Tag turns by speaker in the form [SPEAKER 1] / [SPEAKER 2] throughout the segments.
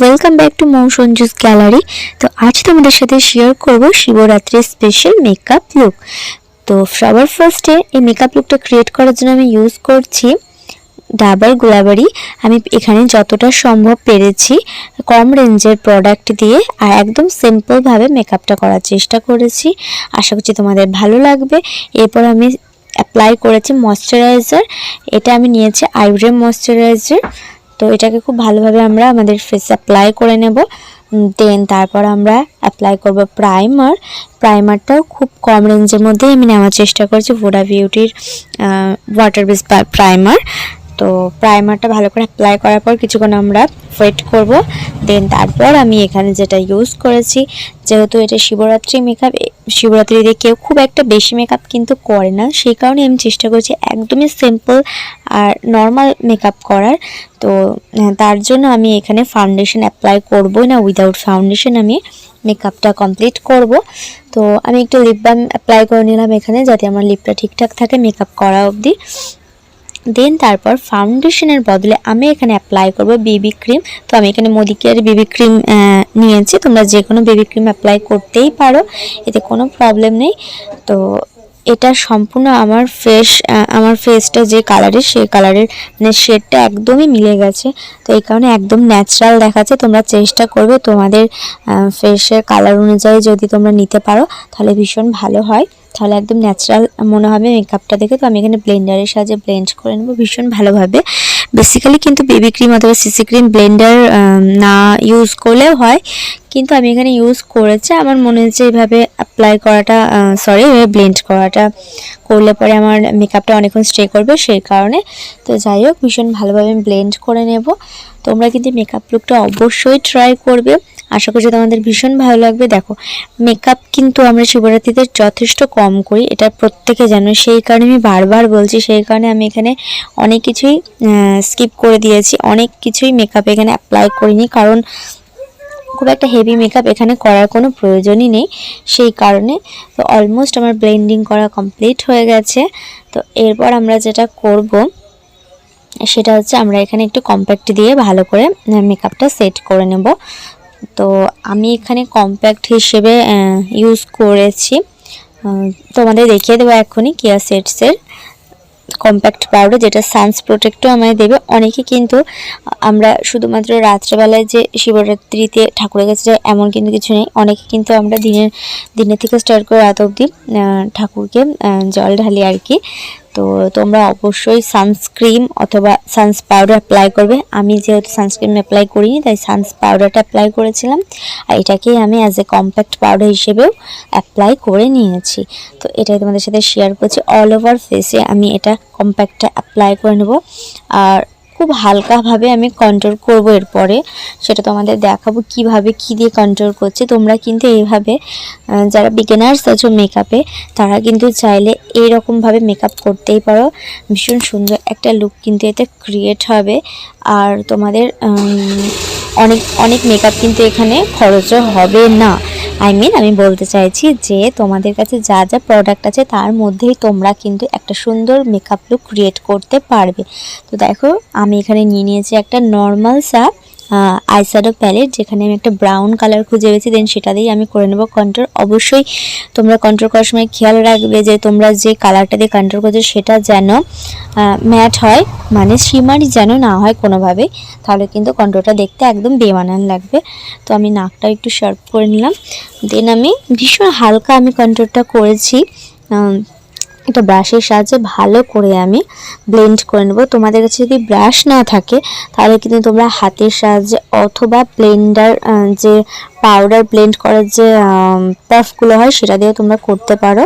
[SPEAKER 1] Welcome back to Mou Sanju's gallery. তো আজ তোমাদের সাথে শেয়ার করব শিবরাত্রির স্পেশাল মেকআপ লুক। তো সবার ফার্স্টে এই মেকআপ লুকটা ক্রিয়েট করার জন্য আমি ইউজ করছি ডাবল গুলাবারি। আমি এখানে যতটা সম্ভব পেরেছি কম রেঞ্জের প্রোডাক্ট দিয়ে আর একদম সিম্পলভাবে মেকআপটা করার চেষ্টা করেছি। আশা করছি তোমাদের ভালো লাগবে। এরপর আমি অ্যাপ্লাই করেছি ময়শ্চারাইজার। এটা আমি নিয়েছি আইব্রো ময়শ্চারাইজার। তো এটাকে খুব ভালোভাবে আমরা আমাদের ফেসে অ্যাপ্লাই করে নেব। দেন তারপর আমরা অ্যাপ্লাই করব প্রাইমার। প্রাইমারটাও খুব কম রেঞ্জের মধ্যে আমি নেওয়ার চেষ্টা করছি, ভোডা বিউটির ওয়াটার বেস প্রাইমার। তো প্রাইমারটা ভালো করে অ্যাপ্লাই করার পর কিছুক্ষণ আমরা ওয়েট করব। দেন তারপর আমি এখানে যেটা ইউজ করেছি, যেহেতু এটা শিবরাত্রি মেকআপ, শিবরাত্রিতে কেউ খুব একটা বেশি মেকআপ কিন্তু করে না, সেই কারণে আমি চেষ্টা করছি একদমই সিম্পল আর নর্মাল মেকআপ করার। তো তার জন্য আমি এখানে ফাউন্ডেশন অ্যাপ্লাই করব না, উইদাউট ফাউন্ডেশন আমি মেকআপটা কমপ্লিট করব। তো আমি একটু লিপ বাম অ্যাপ্লাই করে নিলাম এখানে, যাতে আমার লিপটা ঠিকঠাক থাকে মেকআপ করা অবধি। দেন তারপর ফাউন্ডেশনের বদলে আমি এখানে অ্যাপ্লাই করব বেবি ক্রিম। তো আমি এখানে মোদিকের বেবি ক্রিম নিয়েছি, তোমরা যে কোনো বেবি ক্রিম অ্যাপ্লাই করতেই পারো, এতে কোনো প্রবলেম নেই। তো এটা সম্পূর্ণ আমার ফেসটা যে কালারের, সেই কালারের মানে শেডটা একদমই মিলে গেছে। তো এই কারণে একদম ন্যাচারাল দেখাচ্ছে। তোমরা চেষ্টা করবে তোমাদের ফেসের কালার অনুযায়ী যদি তোমরা নিতে পারো তাহলে ভীষণ ভালো হয়, তাহলে একদম ন্যাচারাল মনে হবে মেকআপটা দেখে। তো আমি এখানে ব্লেন্ডারের সাহায্যে ব্লেন্ড করে নেব ভীষণ ভালোভাবে। বেসিক্যালি কিন্তু বেবি ক্রিম অথবা সিসি ক্রিম ব্লেন্ডার না ইউজ করলেও হয়, কিন্তু আমি এখানে ইউজ করেছি। আমার মনে হচ্ছে এইভাবে অ্যাপ্লাই করাটা এভাবে ব্লেন্ড করাটা করলে পরে আমার মেকআপটা অনেকক্ষণ স্টে করবে, সেই কারণে। তো যাই হোক, ভীষণ ভালোভাবে আমি ব্লেন্ড করে নেব। তোমরা কিন্তু মেকআপ লুকটা অবশ্যই ট্রাই করবে, আশা করছি তোমাদের ভীষণ ভালো লাগবে। দেখো, মেকআপ কিন্তু আমরা শিবরাত্রিতে যথেষ্ট কম করি, এটা প্রত্যেকে জানো, সেই কারণে আমি বারবার বলছি। সেই কারণে আমি এখানে অনেক কিছুই স্কিপ করে দিয়েছি, অনেক কিছুই মেকআপ এখানে অ্যাপ্লাই করিনি, কারণ খুব একটা হেভি মেকআপ এখানে করার কোনো প্রয়োজনই নেই, সেই কারণে। তো অলমোস্ট আমার ব্লেন্ডিং করা কমপ্লিট হয়ে গেছে। তো এরপর আমরা যেটা করব সেটা হচ্ছে আমরা এখানে একটু কম্প্যাক্ট দিয়ে ভালো করে মেকআপটা সেট করে নেব। তো আমি এখানে কম্প্যাক্ট হিসেবে ইউজ করেছি, তোমাদের দেখিয়ে দেবো এখনই কেয়া সেটসের কম্প্যাক্ট পাউডার, যেটা সানস প্রোটেক্টও আমায় দেবে। অনেকে কিন্তু আমরা শুধুমাত্র রাত্রেবেলায় যে শিবরাত্রিতে ঠাকুরের কাছে যাই এমন কিন্তু কিছু নেই, অনেকে কিন্তু আমরা দিনের থেকে স্টার্ট করে রাত অবধি ঠাকুরকে জল ঢালি আর কি। তো তোমরা অবশ্যই সানস্ক্রিন অথবা সানস পাউডার অ্যাপ্লাই করবে। আমি যেহেতু সানস্ক্রিন অ্যাপ্লাই করিনি, তাই সানস পাউডারটা অ্যাপ্লাই করেছিলাম, আর এটাকেই আমি অ্যাজ এ কম্প্যাক্ট পাউডার হিসেবেও অ্যাপ্লাই করে নিয়েছি। তো এটাই তোমাদের সাথে শেয়ার করছি। অল ওভার ফেসে আমি এটা কম্প্যাক্টটা অ্যাপ্লাই করে নেব, আর খুব হালকাভাবে আমি কন্ট্রোল করব। এরপরে সেটা তোমাদের দেখাবো কিভাবে কি দিয়ে কন্ট্রোল করছি। তোমরা কিন্তু এইভাবে যারা বিগিনার্স আছো মেকআপে, তারা কিন্তু চাইলে এইরকমভাবে মেকআপ করতেই পারো। ভীষণ সুন্দর একটা লুক কিন্তু এতে ক্রিয়েট হবে, আর তোমাদের অনেক অনেক মেকআপ কিন্তু এখানে খরচও হবে না। আমি বলতে চাইছি যে তোমাদের কাছে যা যা প্রোডাক্ট আছে তার মধ্যেই তোমরা কিন্তু একটা সুন্দর মেকআপ লুক ক্রিয়েট করতে পারবে। তো দেখো, আমি এখানে নিয়ে নিয়েছি একটা নর্মাল আইশ্যাডো প্যালেট, যেখানে আমি একটা ব্রাউন কালার খুঁজে পেয়েছি। দেন সেটা দিয়েই আমি করে নেব কন্ট্রোল। অবশ্যই তোমরা কন্ট্রোল করার সময় খেয়াল রাখবে যে তোমরা যে কালারটা দিয়ে কন্ট্রোল করছো সেটা যেন ম্যাট হয়, মানে শিমারি যেন না হয় কোনোভাবেই, তাহলে কিন্তু কন্ট্রোলটা দেখতে একদম বেমানান লাগবে। তো আমি নাকটা একটু শার্প করে নিলাম। দেন আমি ভীষণ হালকা আমি কন্ট্রোলটা করেছি, একটা ব্রাশের সাহায্যে ভালো করে আমি ব্লেন্ড করে নেব। তোমাদের কাছে যদি ব্রাশ না থাকে তাহলে কিন্তু তোমরা হাতের সাহায্যে অথবা ব্লেন্ডার, যে পাউডার ব্লেন্ড করার যে পাফগুলো হয় সেটা দিয়েও তোমরা করতে পারো,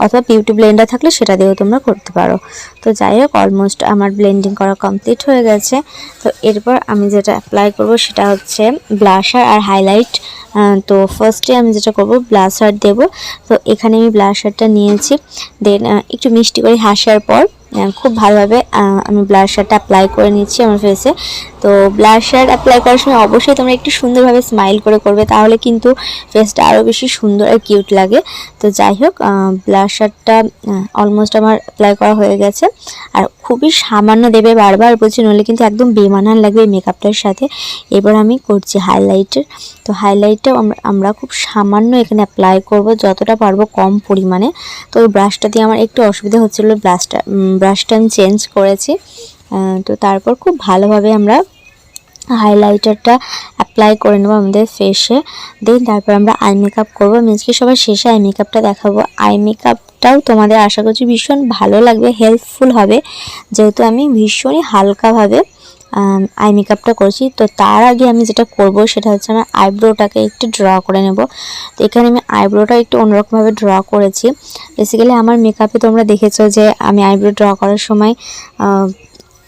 [SPEAKER 1] অথবা বিউটি ব্লেন্ডার থাকলে সেটা দিয়েও তোমরা করতে পারো। তো যাই হোক, অলমোস্ট আমার ব্লেন্ডিং করা কমপ্লিট হয়ে গেছে। তো এরপর আমি যেটা অ্যাপ্লাই করব সেটা হচ্ছে ব্লাশার আর হাইলাইট। তো ফার্স্টে আমি যেটা করব ব্লাশার দেব। তো এখানে আমি ব্লাশারটা নিয়েছি। দেন একটু মিষ্টি করে হাসার পর খুব ভালোভাবে আমি ব্লাশারটা অ্যাপ্লাই করে নিচ্ছি আমার ফেসে। তো ব্লাশার অ্যাপ্লাই করার সময় অবশ্যই তোমরা একটু সুন্দরভাবে স্মাইল করে করবে, তাহলে কিন্তু ফেসটা আরও বেশি সুন্দর আর কিউট লাগে। তো যাই হোক, ব্লাশারটা অলমোস্ট আমার অ্যাপ্লাই করা হয়ে গেছে। আর খুবই সামান্য দেবে, বারবার বলছি, নইলে কিন্তু একদম বেমানান লাগবে এই মেকআপটার সাথে। এবার আমি করছি হাইলাইটার। তো হাইলাইটটাও আমরা খুব সামান্য এখানে অ্যাপ্লাই করব, যতটা পারবো কম পরিমাণে। তো ওই ব্রাশটা দিয়ে আমার একটু অসুবিধা হচ্ছিলো, ব্রাশটা আমি চেঞ্জ করেছি। তো তারপর খুব ভালোভাবে আমরা হাইলাইটারটা অ্যাপ্লাই করে নেবো আমাদের ফেসে। দেন তারপর আমরা আই মেকআপ করবো। আমি আজকে সবার শেষে আই মেকআপটা দেখাবো। আই মেকআপটাও তোমাদের আশা করছি ভীষণ ভালো লাগবে, হেল্পফুল হবে, যেহেতু আমি ভীষণই হালকাভাবে আই মেকআপটা করছি। তো তার আগে আমি যেটা করব সেটা হচ্ছে আমার আইব্রোটাকে একটু ড্র করে নেব। তো এখানে আমি আইব্রোটা একটু অন্যরকমভাবে ড্র করেছি। বেসিক্যালি আমার মেকআপে তোমরা দেখেছো যে আমি আইব্রো ড্র করার সময়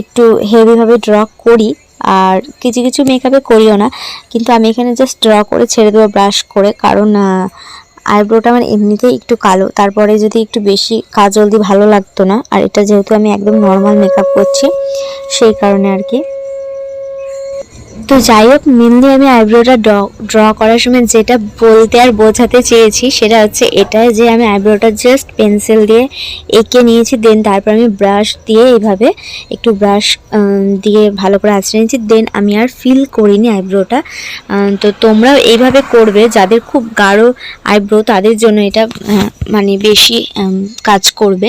[SPEAKER 1] একটু হেভিভাবে ড্র করি, আর কিছু কিছু মেকআপে করিও না, কিন্তু আমি এখানে জাস্ট ড্র করে ছেড়ে দেবো ব্রাশ করে, কারণ আইব্রোটা আমার এমনিতেই একটু কালো, তারপরে যদি একটু বেশি কাজল দিই ভালো লাগতো না। আর এটা যেহেতু আমি একদম নর্মাল মেকআপ করছি, সেই কারণে আর কি। তো যাই হোক, মেনলি আমি আইব্রোটা ড্র করার সময় যেটা বলতে আর বোঝাতে চেয়েছি সেটা হচ্ছে এটাই, যে আমি আইব্রোটা জাস্ট পেন্সিল দিয়ে এঁকে নিয়েছি। দেন তারপর আমি ব্রাশ দিয়ে এইভাবে একটু ব্রাশ দিয়ে ভালো করে আঁচড়ে নিয়েছি। দেন আমি আর ফিল করিনি আইব্রোটা। তো তোমরাও এইভাবে করবে, যাদের খুব গাঢ় আইব্রো তাদের জন্য এটা মানে বেশি কাজ করবে।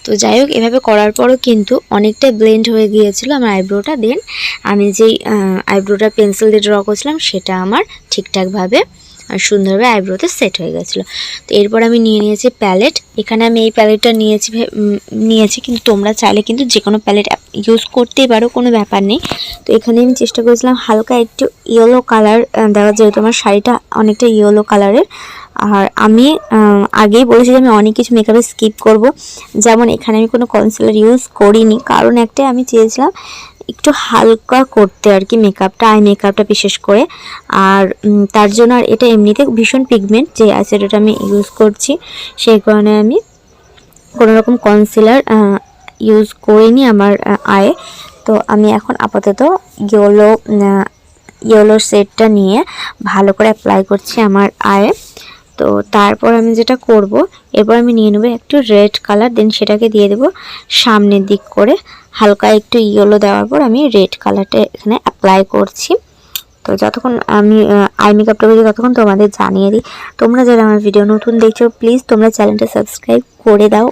[SPEAKER 1] তো যাই হোক, এভাবে করার পরও কিন্তু অনেকটা ব্লেন্ড হয়ে গিয়েছিল আমার আইব্রোটা। দেন আমি যেই আইব্রোটা পেন্সিল দিয়ে ড্র করছিলাম সেটা আমার ঠিকঠাকভাবে আর সুন্দরভাবে আইব্রোতে সেট হয়ে গেছিলো। তো এরপর আমি নিয়ে নিয়েছি প্যালেট। এখানে আমি এই প্যালেটটা নিয়েছি, কিন্তু তোমরা চাইলে কিন্তু যে কোনো প্যালেট ইউজ করতেই পারো, কোনো ব্যাপার নেই। তো এখানে আমি চেষ্টা করেছিলাম হালকা একটু ইয়েলো কালার দেওয়া, যেহেতু আমার শাড়িটা অনেকটা ইয়েলো কালারের। আর আমি আগেই বলেছি যে আমি অনেক কিছু মেকআপে স্কিপ করব, যেমন এখানে আমি কোনো কনসিলার ইউজ করিনি, কারণ একটাই আমি চেয়েছিলাম একটু হালকা করতে আর কি মেকআপটা, আই মেকআপটা বিশেষ করে। আর তার জন্য, আর এটা এমনিতে ভীষণ পিগমেন্ট যে আইশ্যাডোটা আমি ইউজ করছি, সেই কারণে আমি কোনো রকম কনসিলার ইউজ করিনি আমার আয়ে। তো আমি এখন আপাতত ইয়েলো শেডটা নিয়ে ভালো করে অ্যাপ্লাই করছি আমার আয়ে। তো তারপর আমি যেটা করব, এরপর আমি নিয়ে নেব একটু রেড কালার, দেন সেটাকে দিয়ে দেব সামনের দিক করে। হালকা একটু ইয়েলো দেওয়ার পর আমি রেড কালারটা এখানে অ্যাপ্লাই করছি। তো যতক্ষণ আমি আই মেকআপটা করছি ততক্ষণ তোমাদের জানিয়ে দিই, তোমরা যারা আমার ভিডিও নতুন দেখছো প্লিজ তোমরা চ্যানেলটা সাবস্ক্রাইব করে দাও।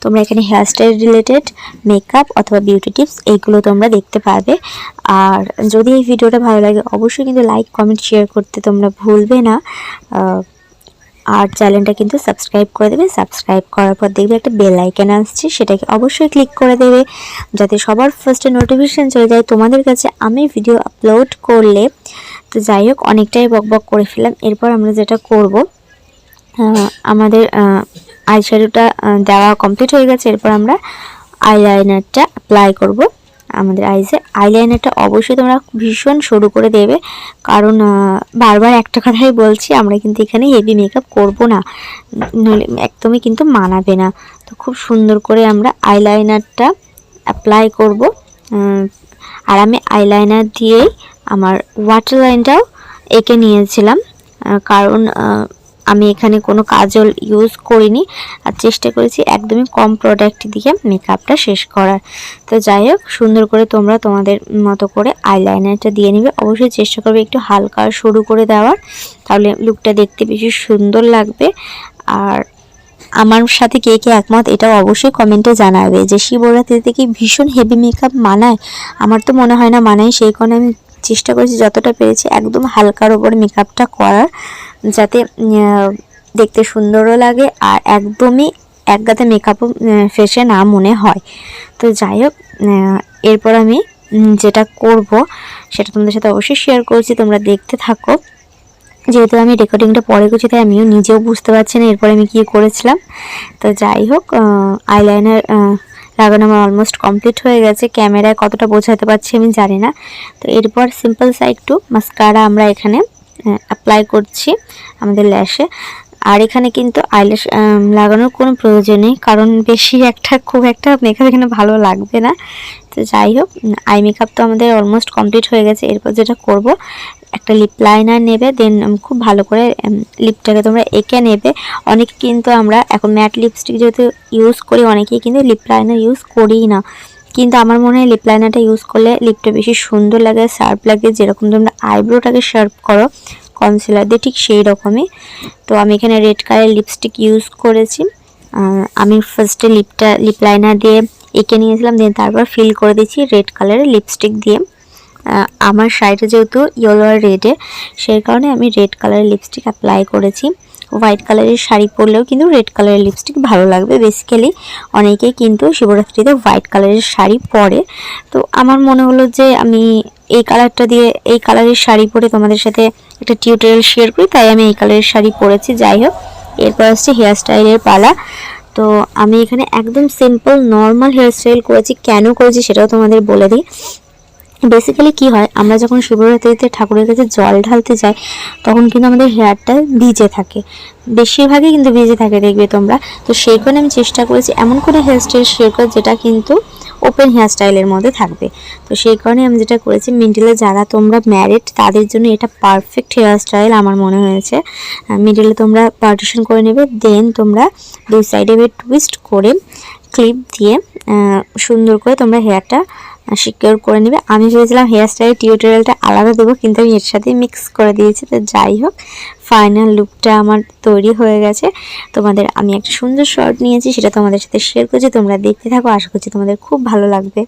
[SPEAKER 1] তোমরা এখানে হেয়ারস্টাইল রিলেটেড মেকআপ অথবা বিউটি টিপস এইগুলো তোমরা দেখতে পাবে। আর যদি এই ভিডিওটা ভালো লাগে অবশ্যই কিন্তু লাইক, কমেন্ট, শেয়ার করতে তোমরা ভুলবে না। আর চ্যানেলটা কিন্তু সাবস্ক্রাইব করে দেবে। সাবস্ক্রাইব করার পর দেখবে একটা বেল আইকন আসছে, সেটাকে অবশ্যই ক্লিক করে দেবে, যাতে সবার ফার্স্টে নোটিফিকেশান চলে যায় তোমাদের কাছে আমি ভিডিও আপলোড করলে। তো যাই হোক, অনেকটাই বকবক করে ফেললাম। এরপর আমরা যেটা করব, আমাদের আইশ্যাডোটা দেওয়া কমপ্লিট হয়ে গেছে। এরপর আমরা আইলাইনারটা অ্যাপ্লাই করব আমাদের আইসে। আইলাইনারটা অবশ্যই তোমরা ভীষণ সরু করে দেবে, কারণ বারবার একটা কথাই বলছি, আমরা কিন্তু এখানে হেভি মেকআপ করব না, নইলে একদমই কিন্তু মানাবে না। তো খুব সুন্দর করে আমরা আইলাইনারটা অ্যাপ্লাই করব। আর আমি আইলাইনার দিয়েই আমার ওয়াটার লাইনটাও এঁকে নিয়েছিলাম, কারণ আমি এখানে কোনো কাজল ইউজ করিনি, আর চেষ্টা করেছি একদমই কম প্রোডাক্ট দিয়ে মেকআপটা শেষ করার। তো যাই হোক, সুন্দর করে তোমরা তোমাদের মতো করে আইলাইনারটা দিয়ে নেবে। অবশ্যই চেষ্টা করবে একটু হালকা সরু করে দেওয়ার, তাহলে লুকটা দেখতে বেশি সুন্দর লাগবে। আর আমার সাথে কে কে একমত এটাও অবশ্যই কমেন্টে জানাবে, যে শিবরাত্রিতে কি ভীষণ হেভি মেকআপ মানায়? আমার তো মনে হয় না মানায়, সেই কারণে আমি চেষ্টা করেছি যতটা পেরেছি একদম হালকার ওপর মেকআপটা করার, যাতে দেখতে সুন্দরও লাগে আর একদমই একগাতে মেকআপও ফেসে না মনে হয়। তো যাই হোক, এরপর আমি যেটা করব সেটা তোমাদের সাথে অবশ্যই শেয়ার করছি, তোমরা দেখতে থাকো। যেহেতু আমি রেকর্ডিংটা পরে করছি তাই আমিও নিজেও বুঝতে পারছি না এরপর আমি কী করেছিলাম। তো যাই হোক, আইলাইনার লাগানো আমার অলমোস্ট কমপ্লিট হয়ে গেছে। ক্যামেরায় কতটা বোঝাতে পারছি আমি জানি না। তো এরপর সিম্পল সাইড টু মাস্কারা আমরা এখানে অ্যাপ্লাই করছি আমাদের ল্যাশে। আর এখানে কিন্তু আইল্যাশ লাগানোর কোনো প্রয়োজন নেই, কারণ বেশি খুব একটা মেকআপ এখানে ভালো লাগবে না। তো যাই হোক, আই মেকআপ তো আমাদের অলমোস্ট কমপ্লিট হয়ে গেছে। এরপর যেটা করব, একটা লিপ লাইনার নেবে, দেন খুব ভালো করে লিপটাকে তোমরা এঁকে নেবে। অনেকে কিন্তু আমরা এখন ম্যাট লিপস্টিক যেহেতু ইউজ করি, অনেকেই কিন্তু লিপ লাইনার ইউজ করিই না, কিন্তু আমার মনে হয় লিপ লাইনারটা ইউজ করলে লিপটা বেশি সুন্দর লাগে, শার্প লাগে। যেরকম তোমরা আইব্রোটাকে শার্প করো কনসিলার দিয়ে, ঠিক সেই রকমই। তো আমি এখানে রেড কালার লিপস্টিক ইউজ করেছি। আমি ফার্স্টে লিপ লাইনার দিয়ে এঁকে নিয়েছিলাম, দেন তারপর ফিল করে দিচ্ছি রেড কালারের লিপস্টিক দিয়ে। আমার শাড়িটা যেহেতু ইয়েলো আর রেডে, সেই কারণে আমি রেড কালারের লিপস্টিক অ্যাপ্লাই করেছি। হোয়াইট কালারের শাড়ি পরলেও কিন্তু রেড কালারের লিপস্টিক ভালো লাগবে। বেসিক্যালি অনেকেই কিন্তু শিবরাত্রিতে হোয়াইট কালারের শাড়ি পরে, তো আমার মনে হলো যে আমি এই কালারটা দিয়ে এই কালারের শাড়ি পরে তোমাদের সাথে একটা টিউটোরিয়াল শেয়ার করি, তাই আমি এই কালারের শাড়ি পরেছি। যাই হোক, এরপর আসছে হেয়ার স্টাইলের পালা। তো আমি এখানে একদম সিম্পল নর্মাল হেয়ার স্টাইল করেছি। কেন করেছি সেটাও তোমাদের বলে দিই। বেসিক্যালি কি হয়, আমরা যখন শিবরাত্রিতে ঠাকুরের কাছে জল ঢালতে যাই, তখন কিন্তু আমাদের হেয়ারটা ভিজে থাকে, বেশিরভাগই কিন্তু ভিজে থাকে দেখবে তোমরা। তো সেই কারণে আমি চেষ্টা করেছি এমন কোনো হেয়ার স্টাইল শেয়ার করার যেটা কিন্তু ওপেন হেয়ার স্টাইলের মধ্যে থাকবে। তো সেই কারণে আমি যেটা করেছি, মিডিলে যারা তোমরা ম্যারিড তাদের জন্য এটা পারফেক্ট হেয়ার স্টাইল আমার মনে হয়েছে। মিডিলে তোমরা পার্টিশন করে নেবে, দেন তোমরা দুই সাইডে টুইস্ট করে ক্লিপ দিয়ে সুন্দর করে তোমরা হেয়ারটা সিকিউর করে নেবে। আমি ভেবেছিলাম হেয়ার স্টাইল টিউটোরিয়ালটা আলাদা দেবো, কিন্তু আমি এর সাথে মিক্স করে দিয়েছি। তো যাই হোক, ফাইনাল লুকটা আমার তৈরি হয়ে গেছে। আমি একটা সুন্দর শর্ট নিয়েছি, সেটা তোমাদের সাথে শেয়ার করছি। তোমরা দেখতে থাকো, আশা করছি তোমাদের খুব ভালো লাগবে।